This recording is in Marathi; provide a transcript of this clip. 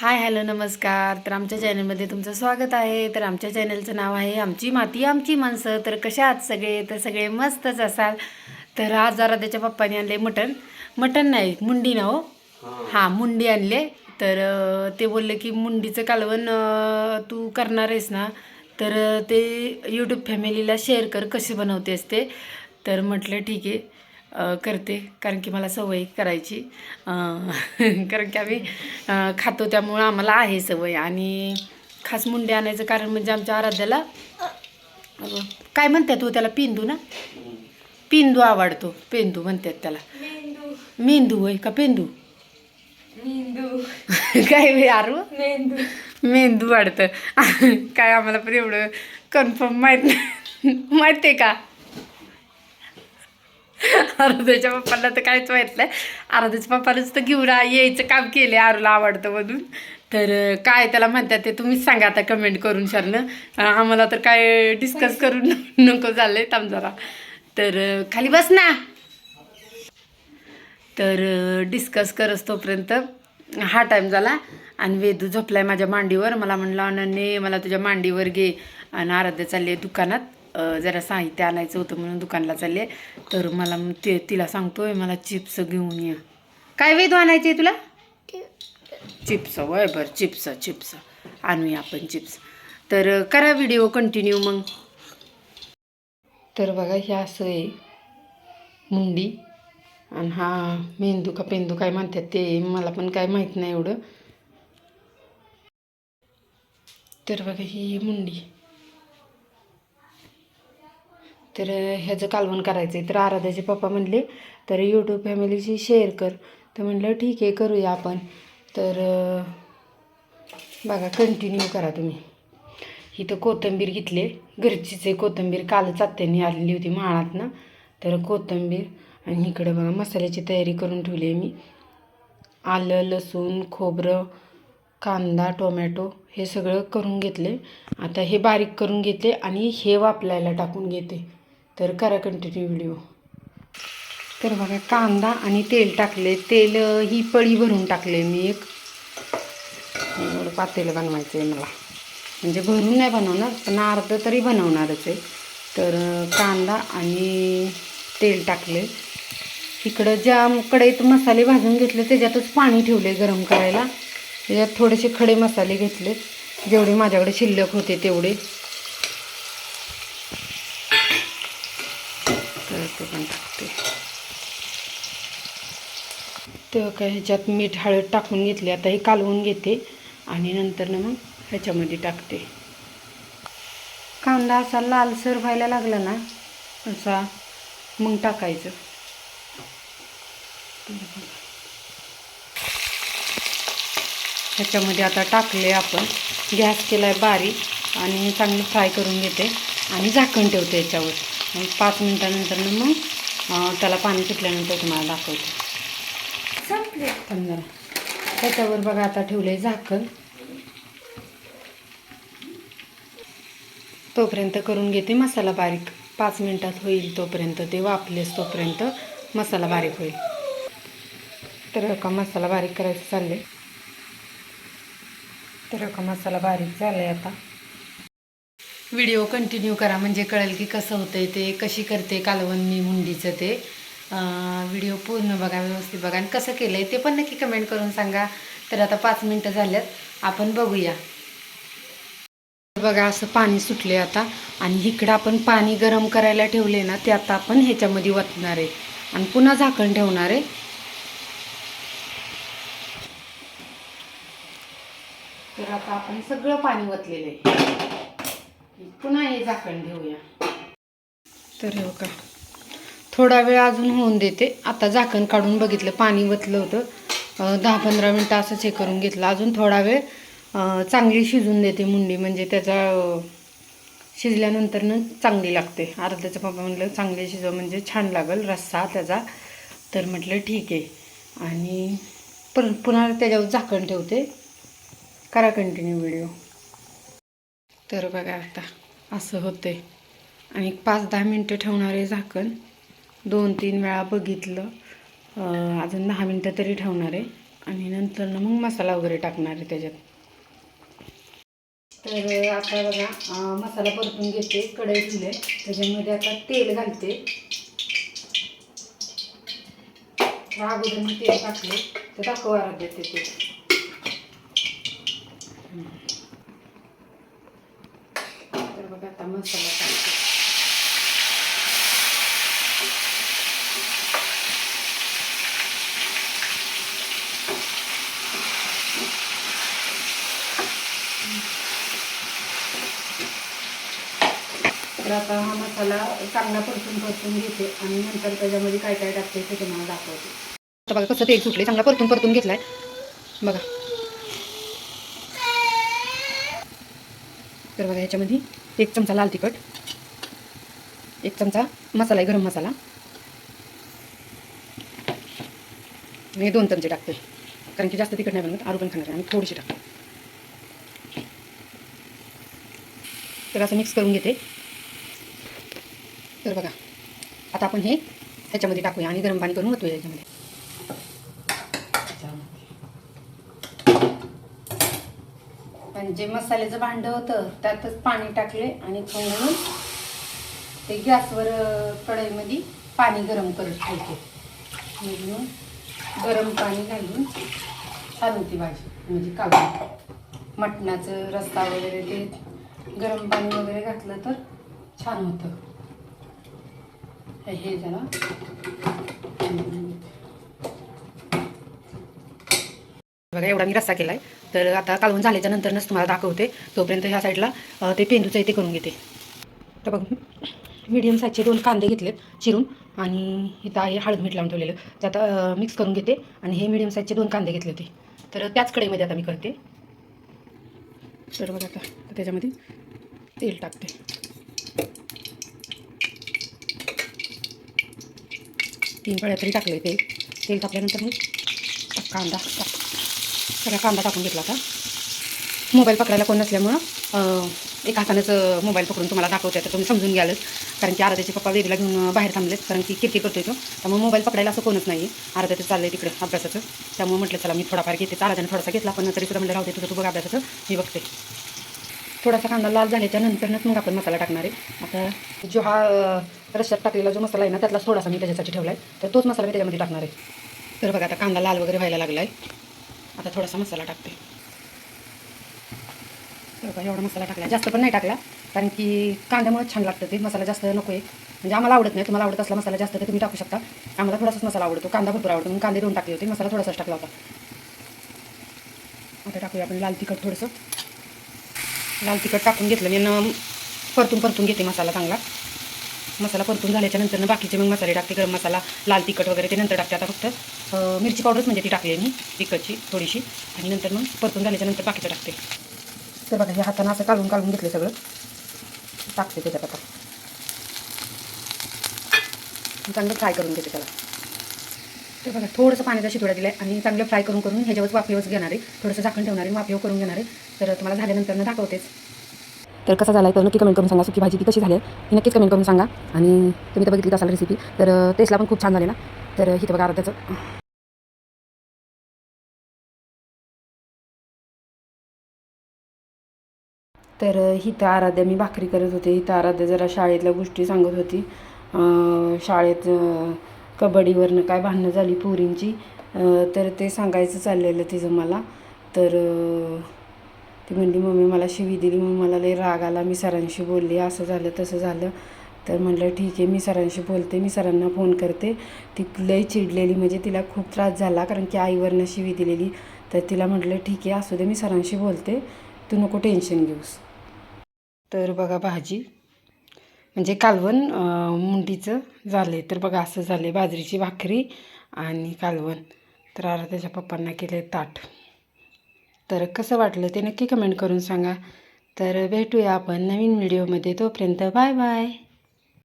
हाय हॅलो नमस्कार. तर आमच्या चॅनलमध्ये तुमचं स्वागत आहे. तर आमच्या चॅनलचं नाव आहे आमची माती आमची माणसं. तर कशा आहात सगळे? तर सगळे मस्तच असाल. तर आज जरा त्याच्या पप्पाने आणले मटण नाही मुंडी ना हो. हां मुंडी आणले. तर ते बोलले की मुंडीचं कालवण तू करणार आहेस ना, तर ते यूट्यूब फॅमिलीला शेअर कर कसे बनवतेस ते. तर म्हटलं ठीक आहे करते, कारण की मला सवय करायची. कारण की आम्ही खातो त्यामुळं आम्हाला आहे सवय. आणि खास मुंडे आणायचं कारण म्हणजे आमच्या आराध्याला काय म्हणतात हो त्याला, पेंदू ना, पेंदू आवडतो. पेंदू म्हणतात त्याला. मेंदू होय का पेंदू? काय वे आरू मेंदू वाढतं. काय आम्हाला पण एवढं कन्फर्म माहीत नाही. माहिती आहे का? आराध्याच्या पप्पाला तर काहीच माहीत नाही. आराध्याच्या पप्पालाच तर घेऊन यायचं काम केले, आरूला आवडतं म्हणून. तर काय त्याला म्हणतात ते तुम्हीच सांगा आता कमेंट करून शानं. आम्हाला तर काय डिस्कस करून नको झालंय थांब जरा. तर खाली बस ना. तर डिस्कस करस तोपर्यंत हा टाईम झाला आणि वेदू झोपलाय माझ्या मांडीवर. मला म्हणलं अनन्ये मला तुझ्या मांडीवर घे. आणि आराध्या चालली आहे दुकानात, जरा साहित्य आणायचं होतं म्हणून दुकानला चालले. तर मला तिला सांगतोय मला चिप्स घेऊन ये. काय वेदू आणायचे तुला? चिप्स वय बरं, चिप्स आणूया आपण चिप्स. तर करा व्हिडिओ कंटिन्यू मग. तर बघा हे असं आहे मुंडी. आणि हा मेंदू का पेंदू काय म्हणतात ते मला पण काय माहीत नाही एवढं. तर बघा ही मुंडी. तर ह्याचं कालवण करायचं आहे. तर आराध्याचे पप्पा म्हणले तर यूट्यूब फॅमिलीशी शेअर कर. तर म्हणलं ठीक आहे करूया आपण. तर बघा कंटिन्यू करा तुम्ही. इथं कोथिंबीर घेतले, घरचीच आहे कोथिंबीर, कालच आत्याने आणली होती माळातनं. तर कोथिंबीर आणि इकडं बघा मसाल्याची तयारी करून ठेवली आहे मी. आलं लसूण खोबरं कांदा टोमॅटो हे सगळं करून घेतले. आता हे बारीक करून घेते आणि हे वापलायला टाकून घेते. तर करा कंटिन्यू व्हिडिओ. तर बघा कांदा आणि तेल टाकले. तेल ही पळी भरून टाकले मी एक. एवढं पातेलं बनवायचं आहे मला, म्हणजे भरून नाही बनवणार पण अर्ध तरी बनवणारच आहे. तर कांदा आणि तेल टाकले. इकडं ज्या कढईत मसाले भाजून घेतले त्याच्यातच पाणी ठेवले गरम करायला. त्याच्यात थोडेसे खडे मसाले घेतले, जेवढे माझ्याकडे शिल्लक होते तेवढे. तर ते पण टाकते. तर काय ह्याच्यात मीठ हळद टाकून घेतले. आता हे कालवून घेते आणि नंतर मग ह्याच्यामध्ये टाकते. कांदा असा लालसर व्हायला लागला ना असा मग टाकायचं. ह्याच्यामध्ये आता टाकले आपण. गॅस केला आहे बारीक आणि चांगलं फ्राय करून घेते आणि झाकण ठेवते याच्यावर. आणि 5 मिनटानंतर मग त्याला पाणी सुटल्यानंतर तुम्हाला दाखवते. जरा त्याच्यावर बघा आता ठेवले झाकण. तोपर्यंत करून घेते मसाला बारीक. 5 मिनटात होईल तोपर्यंत, ते वाफलेस तोपर्यंत मसाला बारीक होईल. तर का मसाला बारीक करायचं चालले. तर का मसाला बारीक झालाय. आता व्हिडिओ कंटिन्यू करा म्हणजे कळेल की कसं होतंय ते, कशी करते कालवण मी मुंडीचं ते. व्हिडिओ पूर्ण बघा, व्यवस्थित बघा आणि कसं केलं आहे ते पण नक्की कमेंट करून सांगा. तर आता 5 मिनटं झाल्यात, आपण बघूया. बघा असं पाणी सुटले आता. आणि इकडं आपण पाणी गरम करायला ठेवले ना ते आता आपण ह्याच्यामध्ये वतणार आहे आणि पुन्हा झाकण ठेवणार आहे. तर आता आपण सगळं पाणी वतलेलं आहे, पुन्हा हे झाकण ठेवूया. तर हो का थोडा वेळ अजून होऊन देते. आता झाकण काढून बघितलं, पाणी वतलं होतं. 10-15 मिनटं असंच हे करून घेतलं. अजून थोडा वेळ चांगली शिजून देते मुंडी, म्हणजे त्याचा शिजल्यानंतर चांगली लागते. अर्ध्याचं पप्पा म्हटलं चांगले शिजव म्हणजे छान लागेल रस्सा त्याचा. तर म्हटलं ठीक आहे. आणि पुन्हा त्याच्यावर झाकण ठेवते. करा कंटिन्यू व्हिडिओ. तर बघा आता असं होते आणि 5-10 मिनटं ठेवणार आहे झाकण. 2-3 वेळा बघितलं, अजून 10 मिनटं तरी ठेवणार आहे. आणि नंतर मग मसाला वगैरे टाकणार आहे त्याच्यात. तर आता बघा मसाला परतून घेते, कढई ठेवले, त्याच्यामध्ये आता तेल घालते. अगोदर मी तेल टाकले तर दाखवा देते ते. तर बघा आता मसाला टाकते. तर आता हा मसाला चांगला परतून घेते आणि नंतर त्याच्यामध्ये काय काय टाकते ते तुम्हाला दाखवते. आता बघा कसं तेल सुटले, चांगला परतून घेतलाय बघा. तर बघा ह्याच्यामध्ये 1 चमचा लाल तिखट, 1 चमचा मसाला आहे गरम मसाला, मी 2 चमचे टाकते कारण की जास्त तिखट नाही बनवत, आरू पण खाणार आणि थोडीशी टाकते. तर असं मिक्स करून घेते. तर बघा आता आपण हे ह्याच्यामध्ये टाकूया आणि गरम पाणी करून ओतूया ह्याच्यामध्ये. आणि जे मसाल्याचं भांडं होतं त्यातच पाणी टाकले आणि थोडं ते गॅसवर कढईमध्ये पाणी गरम करत ठेवते. म्हणून गरम पाणी घालून छान होती भाजी, म्हणजे काढून मटणाचं रस्सा वगैरे ते गरम पाणी वगैरे घातलं तर छान होतं. हे जरा बघा एवढा मी रस्सा केलाय. तर आता कालवून झाल्याच्या नंतरच तुम्हाला दाखवते, तोपर्यंत ह्या साईडला ते पेंदूचं ते करून घेते. तर बघ मीडियम साईजचे 2 कांदे घेतलेत चिरून आणि इथं आहे हळद मीठ लावून ठेवलेलं, ते आता मिक्स करून घेते. आणि हे मीडियम साईजचे 2 कांदे घेतले होते, तर त्याच कढईमध्ये आता मी करते. तर बघा आता त्याच्यामध्ये तेल टाकते. तीन पळ्या तरी टाकले तेल टाकल्यानंतर मग कांदा सगळा कांदा टाकून घेतला. आता मोबाईल पकडायला कोण नसल्यामुळं एका हातानंच मोबाईल पकडून तुम्हाला दाखवते, तर तुम्ही समजून घ्यालच. कारण की आराध्याचे पप्पा वेदीला घेऊन बाहेर थांबलेत, कारण की किरकिर करतोय तो, त्यामुळे मोबाईल पकडायला असं कोणच नाही. आराध्याचं चाललंय तिकडे अभ्यासाचं, त्यामुळे म्हटलं चला मी थोडाफार घेते. आराध्याने थोडासा घेतला, पण तरी सुद्धा म्हटलं राहू दे तुझं तू बघ अभ्यासाचं, मी बघते. थोडासा कांदा लाल झाल्याच्या नंतरच मग आपण मसाला टाकणार आहे. आता जो हा रश्श्यात टाकलेला जो मसाला आहे ना, त्यातलाच थोडासा मी त्याच्यासाठी ठेवला आहे, तर तोच मसाला मी त्याच्यामध्ये टाकणार आहे. तर बघा आता कांदा लाल वगैरे व्हायला लागला आहे, आता थोडासा मसाला टाकते. तर बघा एवढा मसाला टाकला, जास्त पण नाही टाकला, कारण की कांद्यामुळे छान लागतं ते. मसाला जास्त नको आहे, म्हणजे आम्हाला आवडत नाही. तुम्हाला आवडत असला मसाला जास्त तर तुम्ही टाकू शकता. आम्हाला थोडासाच मसाला आवडतो, कांदा भरपूर आवडतो म्हणून कांदे 2 टाकले होते, मसाला थोडासाच टाकला होता. आता टाकूया आपण लाल तिखट थोडंसं. लाल तिखट टाकून घेतलं मी, परतून घेते मसाला चांगला. मसाला परतून झाल्याच्या नंतर बाकीचे मग मसाले टाकते, गरम मसाला, लाल तिखट वगैरे ते नंतर टाकते. आता फक्त मिरची पावडरच म्हणजे ती टाकली आहे मी तिखटची थोडीशी, आणि नंतर मग परतून झाल्याच्या नंतर बाकीचं टाकते. तर बघा हे हातानं असं काढून घेतले सगळं, टाकते त्याच्यात. आता चांगलं फ्राय करून घेते त्याला. तर बघा थोडंसं पाण्याचा शितोडा दिला आहे आणि चांगलं फ्राय करून ह्याच्यावर वाफेवरच घेणार आहे, थोडंसं झाकण ठेवणार आहे, वाफेवर करून घेणार आहे. तर तुम्हाला झाल्यानंतर दाखवतेच. तर कसा झाला आहे तर नक्की कमेंट करून सांगा. सुकी भाजी ती कशी झाली आहे ही नक्कीच कमेंट करून सांगा. आणि तुम्ही तर बघितली असाल रेसिपी, तर टेस्टला पण खूप छान झाले ना. तर इथं बघा आराध्याचं तर इथं आराध्या मी भाकरी करत होते. इथं आराध्या जरा शाळेतल्या गोष्टी सांगत होती. शाळेत कबड्डीवरनं काय भांडणं झाली पोरींची, तर ते सांगायचं चाललेलं तिचं मला. तर ती म्हणली मम्मी मला शिवी दिली, मग मला लई राग आला, मी सरांशी बोलली, असं झालं तसं झालं. तर म्हटलं ठीक आहे मी सरांशी बोलते, मी सरांना फोन करते. ती लई चिडलेली, म्हणजे तिला खूप त्रास झाला कारण की आईवरनं शिवी दिलेली. तर तिला म्हटलं ठीक आहे असू दे, मी सरांशी बोलते, तू नको टेन्शन घेऊस. तर बघा भाजी म्हणजे कालवण मुंडीचं झाले. तर बघा असं झाले, बाजरीची भाकरी आणि कालवण. तर आराध्याच्या पप्पांना केले ताट. तर कसं वाटलं ते नक्की कमेंट करून सांगा. तर भेटूया आपण नवीन व्हिडिओमध्ये, तोपर्यंत बाय बाय.